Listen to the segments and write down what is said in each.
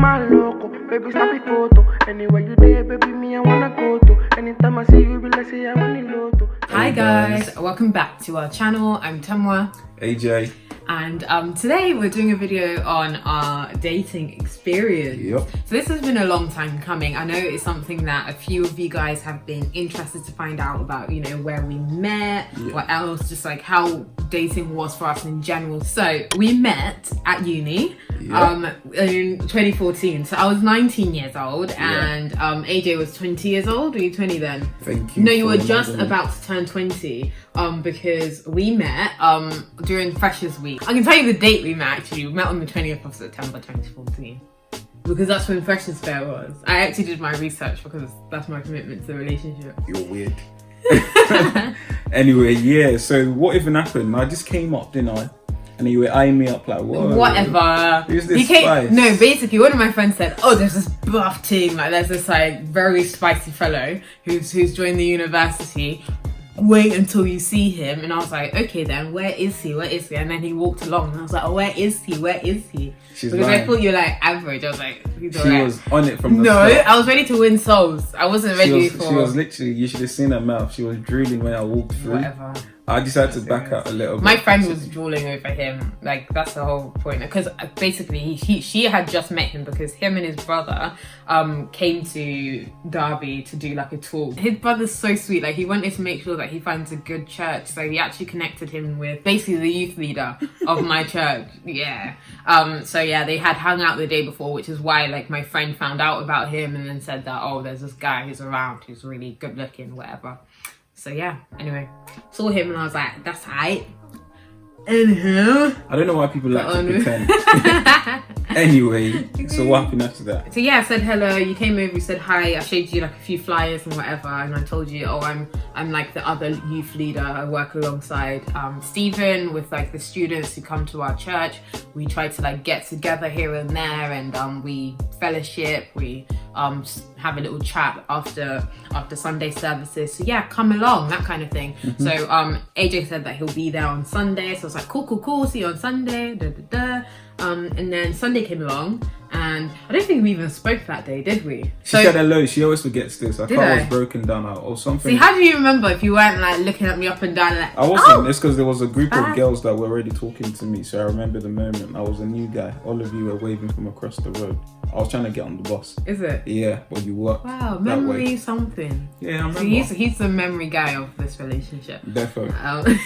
man loco, baby snap a photo. Anywhere you there, baby, me I wanna go to. Anytime I see you, be like say I want the lotto. Hi guys, welcome back to our channel. I'm Temwa. AJ. And today we're doing a video on our dating experience. Yep. So this has been a long time coming. I know it's something that a few of you guys have been interested to find out about, you know, where we met, what else, just like how dating was for us in general. So we met at uni in 2014. So I was 19 years old and AJ was 20 years old. Were you 20 then? Thank you. No, you were just about to turn 20 because we met during Freshers Week. I can tell you the date we met actually. We met on the 20th of September 2014. Because that's when Freshers Fair was. I actually did my research because that's my commitment to the relationship. You're weird. Anyway, yeah, so what even happened? I just came up, didn't I? And you were eyeing me up like, whoa. Whatever. Who's this spice? No, basically one of my friends said, oh, there's this buff team, like there's this like very spicy fellow who's joined the university. Wait until you see him. And I was like, okay then, where is he? And then he walked along and I was like, oh, where is he? She's because lying. I thought you were like average. I was like, he's She alright. was on it from the No, start. I was ready to win souls. I wasn't ready for... She was literally, you should have seen her mouth. She was drooling when I walked through. Whatever. I just had to back out a little bit. My friend was drooling over him. Like, that's the whole point. Because basically, she had just met him because him and his brother came to Derby to do like a talk. His brother's so sweet. Like, he wanted to make sure that he finds a good church. So he actually connected him with basically the youth leader of my church. Yeah. So yeah, they had hung out the day before, which is why like my friend found out about him and then said that, oh, there's this guy who's around who's really good looking, whatever. So yeah, anyway, saw him and I was like, that's hype. Anyhow. I don't know why people like to pretend. Anyway, so what happened after that? So yeah, I said hello, you came over, you said hi, I showed you like a few flyers and whatever, and I told you, oh, I'm like the other youth leader. I work alongside Stephen with like the students who come to our church. We try to like get together here and there and we fellowship, we have a little chat after Sunday services. So yeah, come along, that kind of thing. So AJ said that he'll be there on Sunday, so I was like, cool, see you on Sunday, and then Sunday came along and I don't think we even spoke that day, did we? She said hello. She always forgets this. Her car was broken down or something. See, how do you remember if you weren't like looking at me up and down like... I wasn't. It's because there was a group of girls that were already talking to me, so I remember the moment. I was a new guy. All of you were waving from across the road. I was trying to get on the bus. Is it? Yeah, but you worked. Wow, memory something. Yeah, I remember. So he's the memory guy of this relationship. Definitely.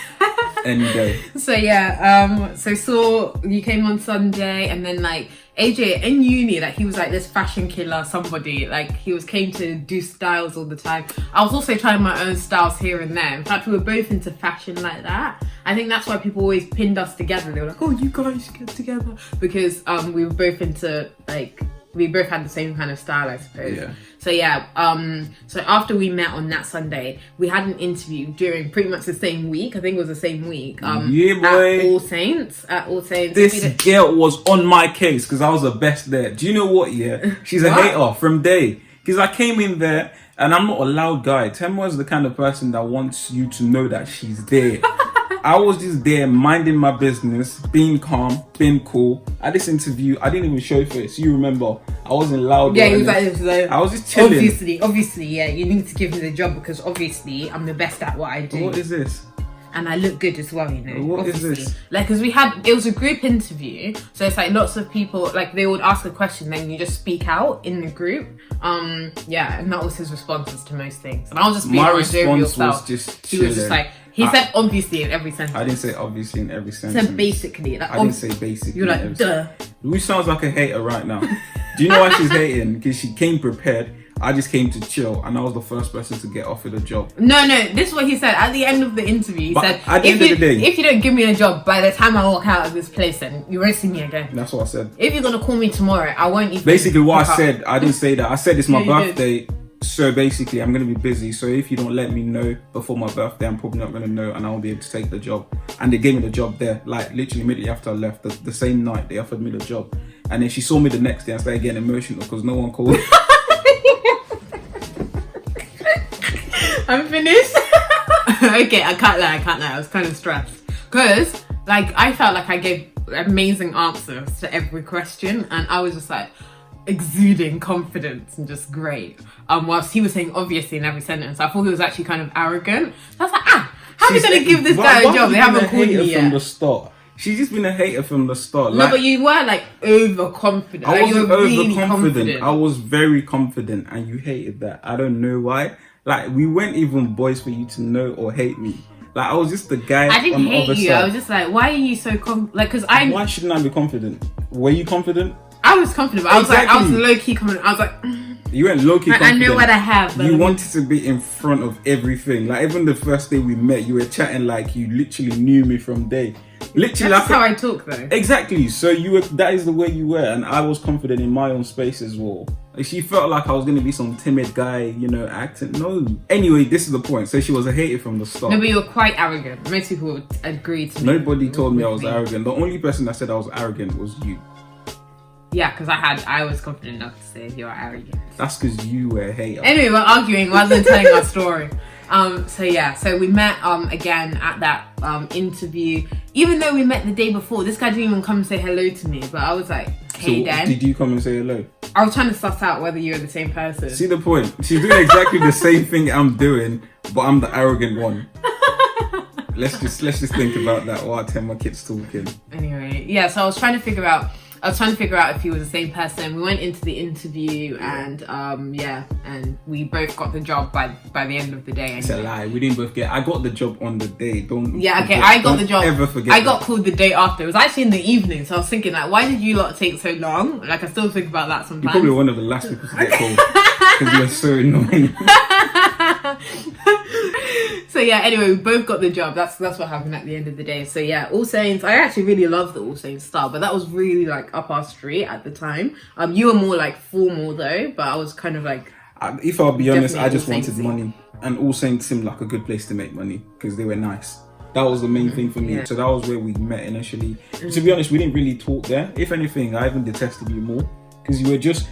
Any day. So yeah, so you came on Sunday and then like AJ in uni, like he was like this fashion killer, somebody, like he came to do styles all the time. I was also trying my own styles here and there. In fact, we were both into fashion like that. I think that's why people always pinned us together. They were like, oh, you guys should get together. Because we were both into like, we both had the same kind of style, I suppose. Yeah. So yeah, so after we met on that Sunday, we had an interview during pretty much the same week. I think it was the same week. Yeah, boy. At All Saints. This girl was on my case because I was the best there. Do you know what? Yeah, she's a hater from day. Because I came in there and I'm not a loud guy. Temwa is the kind of person that wants you to know that she's there. I was just there minding my business, being calm, being cool. At this interview, I didn't even show face. You remember, I wasn't loud. Yeah, he was like, I was just chilling. Obviously, yeah, you need to give me the job because obviously I'm the best at what I do. What is this? And I look good as well, you know. What is this? Like, because it was a group interview, so it's like lots of people, like they would ask a question, then you just speak out in the group. Yeah, and that was his responses to most things. And I was just being my my jovial response self. was just He was just like, he said obviously in every sentence. I didn't say obviously in every sentence. Said basically. Like, I didn't say basically. You're like, duh. Who sounds like a hater right now? Do you know why she's hating? Because she came prepared. I just came to chill and I was the first person to get offered a job. No, this is what he said at the end of the interview. He said, at the end of the day, if you don't give me a job by the time I walk out of this place, then you won't see me again. That's what I said. If you're going to call me tomorrow, I won't even... Basically what I said, I didn't say that. I said it's my birthday. So basically, I'm going to be busy. So if you don't let me know before my birthday, I'm probably not going to know and I won't be able to take the job. And they gave me the job there, like literally immediately after I left. The same night, they offered me the job. And then she saw me the next day and started getting emotional because no one called. I'm finished. Okay, I can't lie. I was kind of stressed. Because, like, I felt like I gave amazing answers to every question. And I was just like, exuding confidence and just great. Whilst he was saying obviously in every sentence. I thought he was actually kind of arrogant. So I was like, how are you going to give this guy a job? They haven't called me yet. From the start. She's just been a hater from the start. No, but you were like overconfident. I wasn't really overconfident. I was very confident, and you hated that. I don't know why. Like, we weren't even boys for you to know or hate me. Like, I was just the guy. I didn't on the hate other you. side. I was just like, why are you so because Why shouldn't I be confident? Were you confident? I was confident, but I was low key confident. I was like, you weren't low key confident. I know what I have. You wanted to be in front of everything. Like, even the first day we met, you were chatting like you literally knew me from day. Literally, that's how I talk though. Exactly. So that is the way you were, and I was confident in my own space as well. Like, she felt like I was gonna be some timid guy, you know, acting. No. Anyway, this is the point. So she was a hater from the start. No, but you were quite arrogant. Most people would agree to me. Nobody told me I was arrogant. The only person that said I was arrogant was you. Yeah, because I was confident enough to say you're arrogant. That's because you were a hater. Anyway, we're arguing rather than telling our story. So we met again at that interview. Even though we met the day before, this guy didn't even come and say hello to me. But I was like, hey, so Dan. Did you come and say hello? I was trying to suss out whether you were the same person. See the point? She's doing exactly the same thing I'm doing, but I'm the arrogant one. Let's just think about that while Temwa kids talking. Anyway, yeah. So I was trying to figure out if he was the same person. We went into the interview and and we both got the job by the end of the day. It's a lie. We didn't both get. I got the job on the day. I got the job. Ever forget? I got called the day after. It was actually in the evening, so I was thinking like, why did you lot take so long? Like, I still think about that sometimes. You're probably one of the last people to get called because you're so annoying. So yeah, anyway, we both got the job. That's what happened at the end of the day. So yeah, All Saints. I actually really loved the All Saints style, but that was really like up our street at the time. You were more like formal though, but I was kind of like. If I'll be honest, I just All wanted Saints-y. money, and All Saints seemed like a good place to make money because they were nice. That was the main thing for me. Yeah. So that was where we met initially. To be honest, we didn't really talk there. If anything, I even detested you more because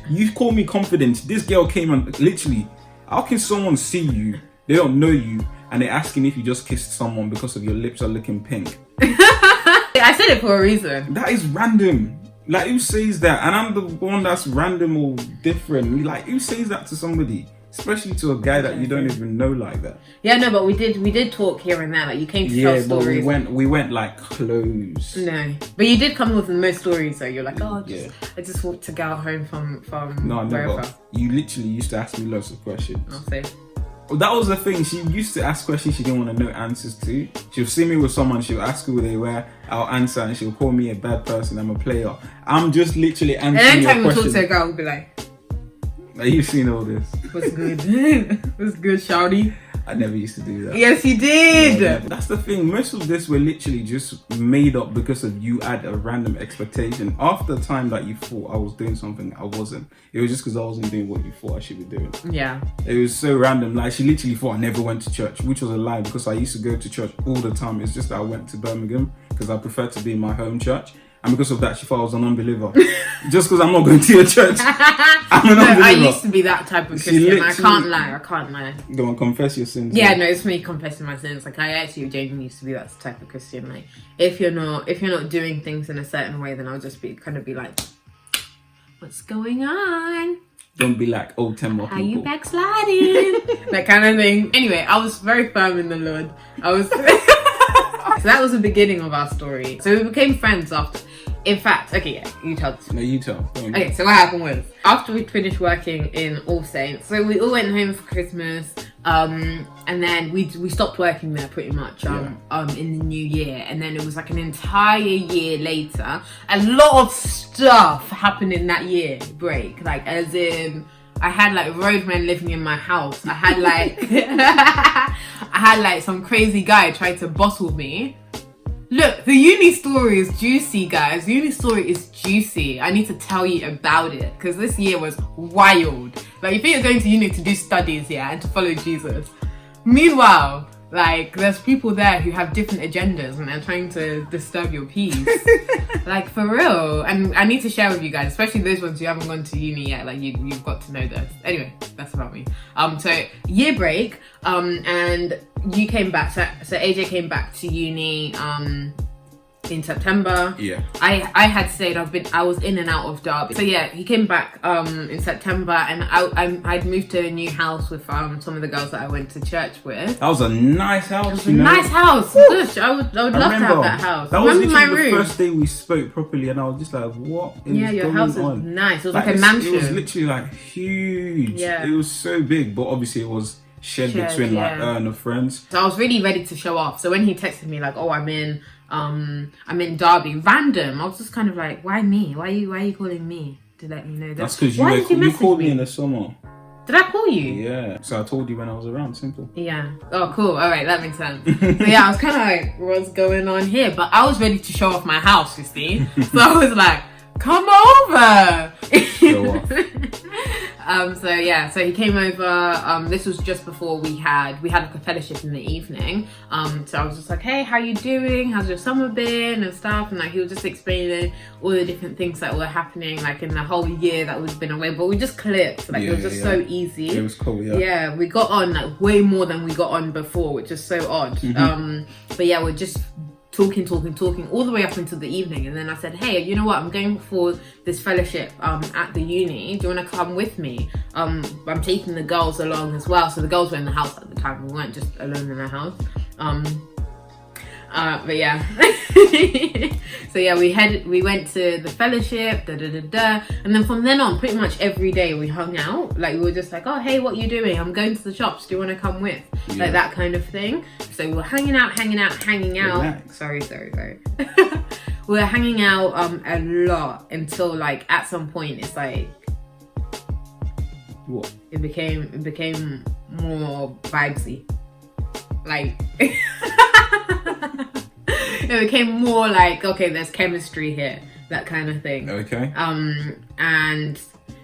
you called me confident. This girl came and literally, how can someone see you? They don't know you, and they're asking if you just kissed someone because of your lips are looking pink. I said it for a reason. That is random. Like, who says that? And I'm the one that's random or different. Like, who says that to somebody? Especially to a guy that you don't even know like that. Yeah, no, but we did talk here and there. Like, you came to tell stories. Yeah, but we went like close. No, but you did come with the most stories though. You're like, I just walked to go home from No, wherever. never. You literally used to ask me lots of questions. I'll say. That was the thing. She used to ask questions she didn't want to know answers to. She'll see me with someone, she'll ask who they were, I'll answer, and she'll call me a bad person, I'm a player. I'm just literally answering And your anytime we talk question. to a girl, we'll be like, You've seen all this. what's good? What's good, shawty? I never used to do that. Yes, you did. Yeah, that's the thing. Most of this were literally just made up because of you had a random expectation. After the time that you thought I was doing something, I wasn't. It was just because I wasn't doing what you thought I should be doing. Yeah. It was so random. Like, she literally thought I never went to church, which was a lie because I used to go to church all the time. It's just that I went to Birmingham because I prefer to be in my home church. And because of that, she thought I was an unbeliever. Just because I'm not going to your church, I'm an unbeliever. I used to be that type of Christian. I can't lie. Go and confess your sins. Yeah, no, it's me confessing my sins. Like, I actually genuinely used to be that type of Christian. Like, if you're not doing things in a certain way, then I'll just be like, what's going on? Don't be like old Temwa people. How you backsliding? That kind of thing. Anyway, I was very firm in the Lord. So that was the beginning of our story. So we became friends after. In fact, okay, yeah, you tell this. No, you tell. Okay, so what happened was, after we finished working in All Saints, so we all went home for Christmas, and then we stopped working there pretty much in the new year, and then it was like an entire year later. A lot of stuff happened in that year break, like as in, I had like roadmen living in my house. I had like some crazy guy try to bottle me. Look, the uni story is juicy, guys. The uni story is juicy. I need to tell you about it because this year was wild. Like, you think you're going to uni to do studies, yeah, and to follow Jesus. Meanwhile, like, there's people there who have different agendas and they're trying to disturb your peace. Like, for real. And I need to share with you guys, especially those ones who haven't gone to uni yet. Like, you've got to know this. Anyway, that's about me. So year break, and you came back. So AJ came back to uni in September. Yeah. I had said I was in and out of Derby. So yeah, he came back in September, and I'd moved to a new house with some of the girls that I went to church with. That was a nice house. Nice house. Gosh, I would love to have that house. That was my literally room. the first day we spoke properly, and I was just like, what is your house going is on? nice. It was like a mansion. It was literally like huge. Yeah. It was so big, but obviously it was shared between like her and her friends. So I was really ready to show off. So when he texted me like, oh, I'm in Derby, random, I was just kind of like, why me? Why are you calling me to let me know that? That's because you called me in the summer. Did I call you? Yeah. So I told you when I was around. Simple. Yeah. Oh, cool. All right, that makes sense. So yeah, I was kind of like, what's going on here? But I was ready to show off my house, you see. So I was like, come over. Show off. So yeah, so he came over. This was just before we had like a fellowship in the evening. So I was just like, hey, how you doing? How's your summer been and stuff? And like he was just explaining all the different things that were happening like in the whole year that we'd been away. But we just clicked. Like it was just so easy. It was cool. Yeah. Yeah, we got on like way more than we got on before, which is so odd. But yeah, we're just talking all the way up until the evening, and then I said, hey, you know what, I'm going for this fellowship at the uni, do you want to come with me? I'm taking the girls along as well. So the girls were in the house at the time, we weren't just alone in the house. But yeah. So yeah, we went to the fellowship, and then from then on, pretty much every day we hung out. Like we were just like, oh hey, what you doing? I'm going to the shops, do you want to come with? Like that kind of thing. So we were hanging out. Relax. Sorry. We were hanging out a lot until like at some point it's like what? It became more vibesy. Like it became more like, okay, there's chemistry here, that kind of thing. Okay. And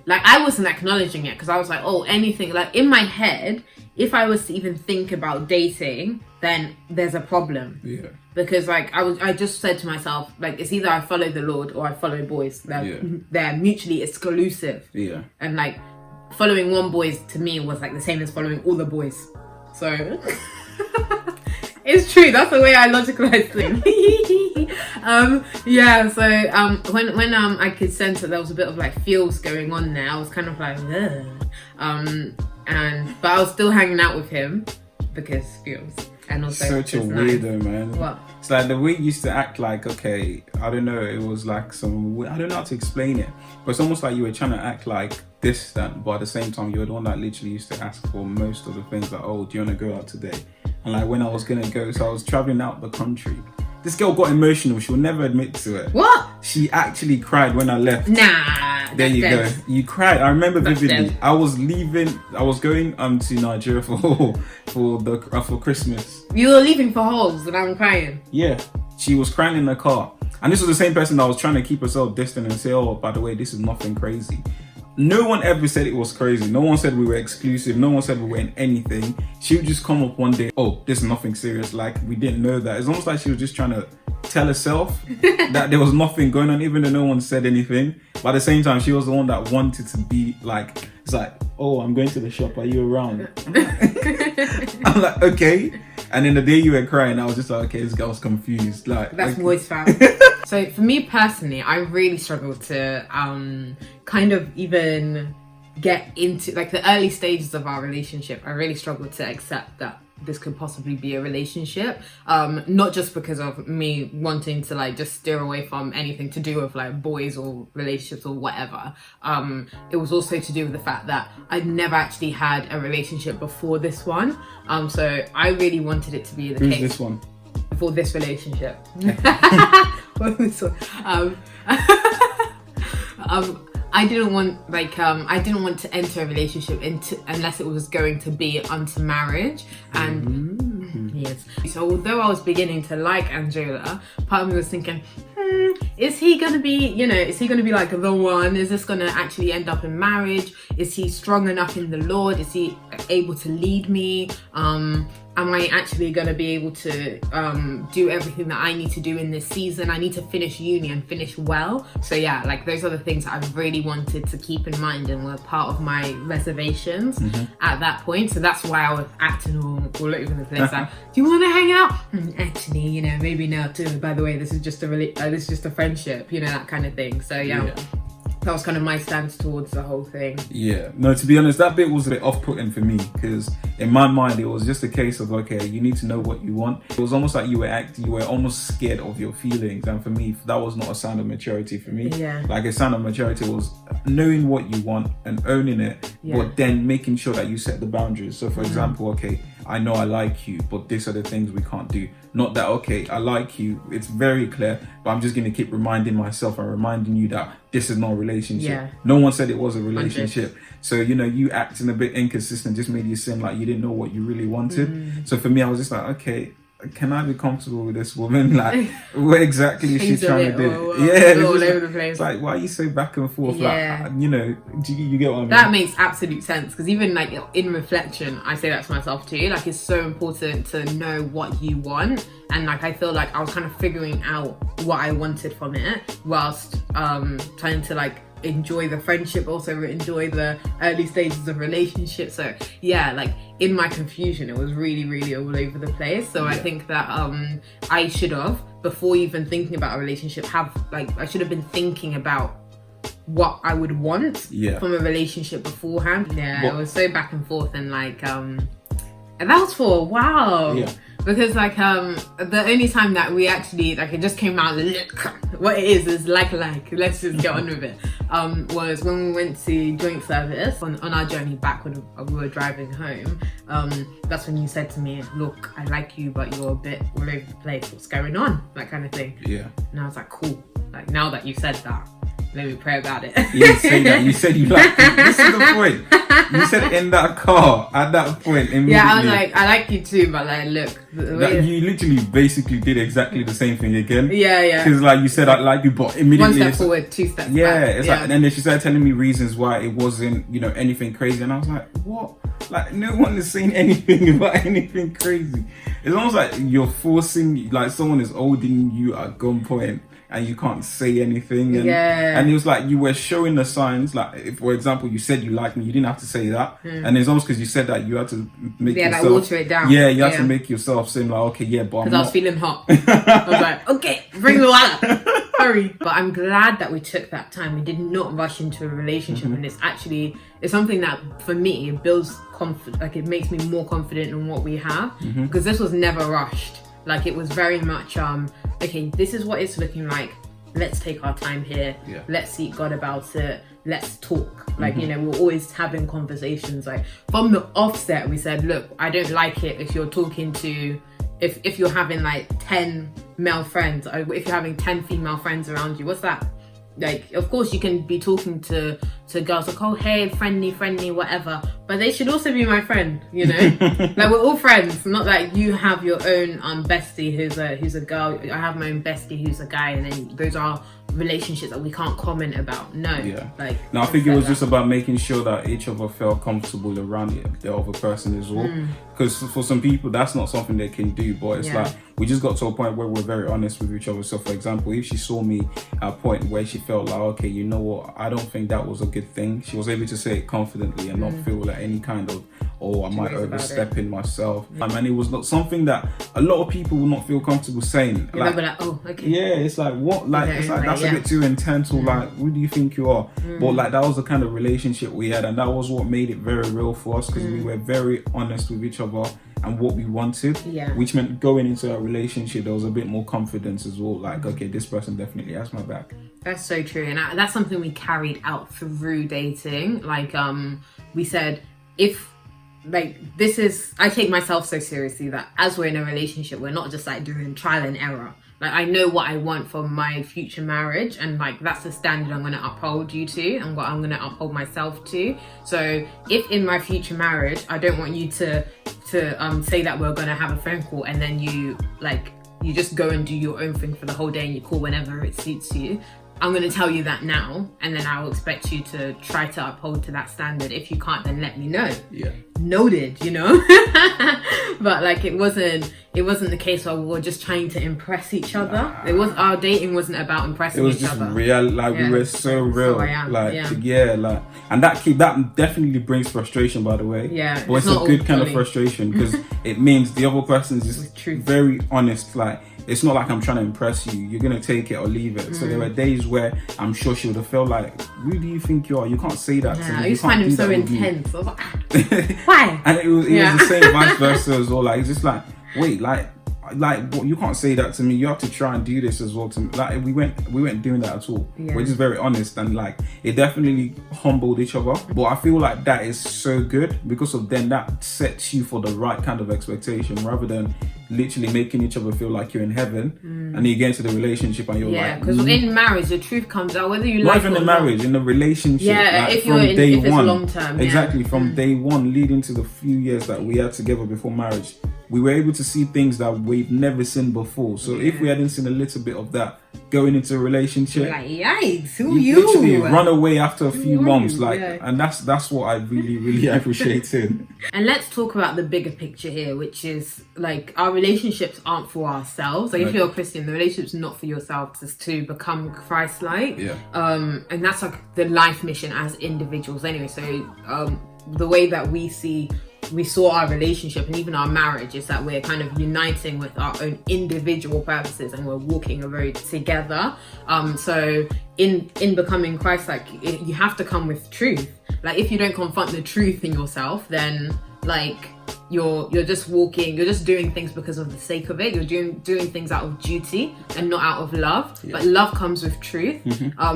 like I wasn't acknowledging it because I was like, oh, anything like in my head, if I was to even think about dating, then there's a problem. Yeah. Because like I just said to myself, like it's either I follow the Lord or I follow boys. They're mutually exclusive. Yeah. And like following one boy to me was like the same as following all the boys. So it's true, that's the way I logicalize things. Yeah, so when I could sense that there was a bit of like feels going on there, I was kind of like, but I was still hanging out with him because feels. And also such a weirdo, man. What? It's like the way you used to act like, okay, I don't know, it was like I don't know how to explain it, but it's almost like you were trying to act like distant, but at the same time you were the one that literally used to ask for most of the things, like, oh, do you want to go out today? And like when I was gonna go, so I was traveling out the country, this girl got emotional. She'll never admit to it. What? She actually cried when I left. Nah. There you go. You cried. I remember vividly. I was leaving. I was going to Nigeria for Christmas. You were leaving for holes, and I'm crying. Yeah, she was crying in the car, and this was the same person that was trying to keep herself distant and say, "Oh, by the way, this is nothing crazy." No one ever said it was crazy. No one said we were exclusive. No one said we were in anything. She would just come up one day, oh, this is nothing serious. Like, we didn't know that. It's almost like she was just trying to tell herself that there was nothing going on, even though no one said anything. But at the same time, she was the one that wanted to be like, it's like, oh, I'm going to the shop. Are you around? I'm like, okay. And then the day you were crying, I was just like, okay, this girl's confused. That's voice fam. So for me personally, I really struggled to kind of even get into like the early stages of our relationship. I really struggled to accept that this could possibly be a relationship, not just because of me wanting to like just steer away from anything to do with like boys or relationships or whatever. It was also to do with the fact that I'd never actually had a relationship before this one, so I really wanted it to be the case. Who's this one? Before this relationship. I didn't want to enter a relationship unless it was going to be unto marriage. And yes, so although I was beginning to like Anjola, part of me was thinking, is he gonna be like the one? Is this gonna actually end up in marriage? Is he strong enough in the Lord? Is he able to lead me? am I actually going to be able to do everything that I need to do in this season? I need to finish uni and finish well. So yeah, like those are the things that I really wanted to keep in mind and were part of my reservations at that point. So that's why I was acting all over the place. Like, do you want to hang out? Actually, you know, maybe now too. By the way, this is just a friendship, you know, that kind of thing. So yeah. That was kind of my stance towards the whole thing. Yeah, no, to be honest, that bit was a bit off-putting for me because in my mind it was just a case of, okay, you need to know what you want. It was almost like you were almost scared of your feelings, and for me that was not a sign of maturity for me. Yeah. Like a sign of maturity was knowing what you want and owning it, but then making sure that you set the boundaries. So for example, okay, I know I like you, but these are the things we can't do. Not that, okay, I like you, it's very clear, but I'm just going to keep reminding myself and reminding you that this is not a relationship. Yeah. No one said it was a relationship. 100. So, you know, you acting a bit inconsistent just made you seem like you didn't know what you really wanted. So for me, I was just like, okay, can I be comfortable with this woman? Like, what exactly is she trying to do? Yeah, all over the place. Like, why are you so back and forth? Yeah. Like, you know, do you get what I mean? That makes absolute sense, because even like in reflection, I say that to myself too. Like, it's so important to know what you want, and like I feel like I was kind of figuring out what I wanted from it whilst trying to like enjoy the friendship, also enjoy the early stages of relationship. So yeah, like in my confusion, it was really all over the place. So I think that I should have, before even thinking about a relationship, I should have been thinking about what I would want from a relationship beforehand. Yeah, it was so back and forth, and like and that was for a while. Yeah. Because like the only time that we actually like it just came out, look, what it is like let's just get on with it, was when we went to joint service on our journey back when we were driving home. That's when you said to me, look, I like you, but you're a bit all over the place, what's going on, that kind of thing. Yeah. And I was like, cool, like now that you said that, let me pray about it. You didn't say that. You said you liked me. This is the point. You said in that car at that point. Yeah, I was like, I like you too, but like, look. You literally basically did exactly the same thing again. Yeah. Because like you said, I like you, but immediately. 1 step forward, 2 steps back. It's like, and then she started telling me reasons why it wasn't, you know, anything crazy, and I was like, what? Like, no one is saying anything about anything crazy. It's almost like you're forcing, like someone is holding you at gunpoint, and you can't say anything, and it was like you were showing the signs. Like, if for example you said you like me, you didn't have to say that, and it's almost because you said that you had to make yourself like water it down. You had to make yourself seem like, okay, but because I was feeling hot. I was like, okay, bring the water, hurry. But I'm glad that we took that time. We did not rush into a relationship, and it's something that for me it builds confidence. Like, it makes me more confident in what we have, because this was never rushed. Like, it was very much, okay, this is what it's looking like. Let's take our time here. Yeah. Let's seek God about it. Let's talk. Like, you know, we're always having conversations. Like, from the offset, we said, look, I don't like it if you're talking to, if you're having like 10 male friends, or if you're having 10 female friends around you. What's that? Like, of course you can be talking to girls like, oh, hey, friendly, whatever, but they should also be my friend, you know? Like, we're all friends, not that you have your own bestie who's a girl, I have my own bestie who's a guy, and then those are relationships that we can't comment about. I think it was just about making sure that each of us felt comfortable around the other person as well, because for some people that's not something they can do, but it's like we just got to a point where we're very honest with each other. So for example, if she saw me at a point where she felt like, okay, you know what, I don't think that was a good thing, she was able to say it confidently and not feel like any kind of, I might overstep in myself. And it was not something that a lot of people will not feel comfortable saying. Like, oh, okay. Yeah, it's like, what? Like, it's like, that's a bit too intense, or like, who do you think you are? But like, that was the kind of relationship we had, and that was what made it very real for us, because we were very honest with each other and what we wanted, which meant going into a relationship there was a bit more confidence as well, like, okay, this person definitely has my back. That's so true, and that's something we carried out through dating. Like, we said, if like, this is, I take myself so seriously that as we're in a relationship, we're not just like doing trial and error. Like, I know what I want for my future marriage, and like, that's the standard I'm going to uphold you to, and what I'm going to uphold myself to. So if in my future marriage, I don't want you to say that we're going to have a phone call, and then you just go and do your own thing for the whole day, and you call whenever it suits you. I'm going to tell you that now, and then I will expect you to try to uphold to that standard. If you can't, then let me know. noted, you know. But like it wasn't the case where we were just trying to impress each other. Our dating wasn't about impressing each other. It was just real, like we were so real. And that definitely brings frustration, by the way. Yeah, but it's a good kind of frustration because it means the other person is just very honest. Like, it's not like I'm trying to impress you. You're gonna take it or leave it. So there were days where I'm sure she would have felt like, "Who do you think you are? You can't say that to me." I used to find him so intense. I was like, why? And it was the same vice versa as well. Like, it's just like, wait, like you can't say that to me. You have to try and do this as well to me. Like, we weren't doing that at all. We're just very honest, and like it definitely humbled each other. But I feel like that is so good because of then that sets you for the right kind of expectation rather than literally making each other feel like you're in heaven and then you get into the relationship and you're like, because in marriage the truth comes out whether you not like even it or in marriage, in the relationship. If it's long term. Exactly, from day one, leading to the few years that we had together before marriage, we were able to see things that we've never seen before. So if we hadn't seen a little bit of that going into a relationship, like, yikes, you literally run away after a few months, like, and that's what I really appreciated. And let's talk about the bigger picture here, which is like our relationships aren't for ourselves. Like, if you're a Christian, the relationship's not for yourself, it's to become Christ-like. And that's like the life mission as individuals anyway. So the way that we saw our relationship and even our marriage is that we're kind of uniting with our own individual purposes and we're walking a road together. So in becoming Christ-like, you have to come with truth. Like, if you don't confront the truth in yourself, then like you're just doing things because of the sake of it. You're doing things out of duty and not out of love. But love comes with truth.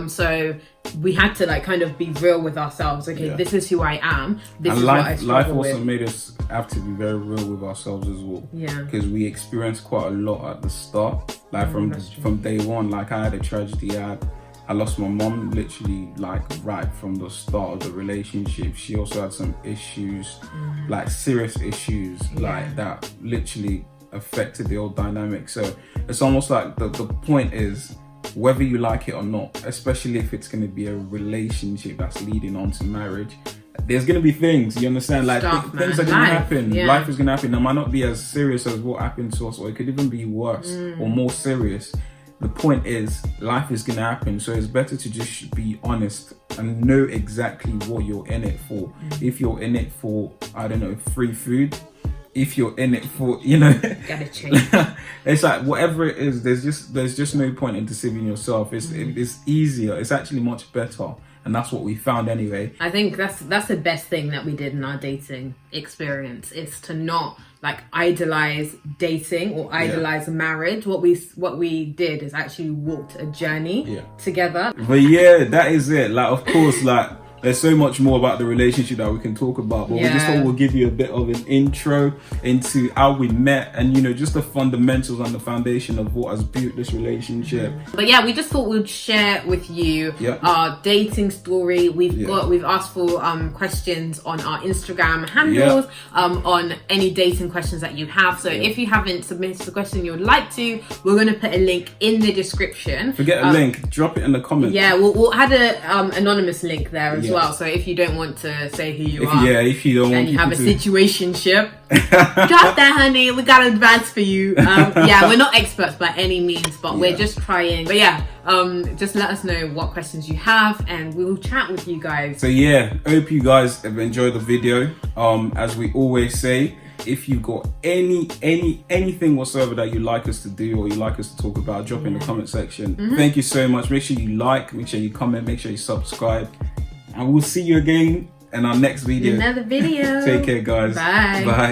So we had to like kind of be real with ourselves. Okay, this is who I am. This is what I struggle with. Life also made us have to be very real with ourselves as well. Because we experienced quite a lot at the start. Like from day one, like I had a tragedy. I lost my mom literally like right from the start of the relationship. She also had some issues, like serious issues, like that literally affected the whole dynamic. So it's almost like the point is, whether you like it or not, especially if it's going to be a relationship that's leading on to marriage, there's going to be things, you understand? Like things are going to happen. Life is going to happen. It might not be as serious as what happened to us, or it could even be worse or more serious. The point is, life is going to happen. So it's better to just be honest and know exactly what you're in it for. If you're in it for, I don't know, free food, if you're in it for, you know, gotta change. It's like whatever it is, there's just no point in deceiving yourself. It's easier. It's actually much better. And that's what we found anyway. I think that's the best thing that we did in our dating experience, is to not like idolize dating or idolize marriage. What we did is actually walked a journey together. But yeah, that is it. Like, of course, like there's so much more about the relationship that we can talk about, but we just thought we'll give you a bit of an intro into how we met and, you know, just the fundamentals and the foundation of what has built this relationship. But yeah, we just thought we'd share with you our dating story. We've asked for questions on our Instagram handles on any dating questions that you have. So if you haven't submitted a question you would like to, we're going to put a link in the description. Forget a link, drop it in the comments. Yeah, we'll add an anonymous link there as well. So if you don't want to say who you are, if you don't want, and you have a situationship, drop that, honey. We got advice for you. We're not experts by any means, but we're just trying. But just let us know what questions you have, and we'll chat with you guys. So hope you guys have enjoyed the video. As we always say, if you've got anything whatsoever that you like us to do or you like us to talk about, drop in the comment section. Thank you so much. Make sure you like, make sure you comment, make sure you subscribe. And we'll see you again in our next video. Another video. Take care, guys. Bye. Bye.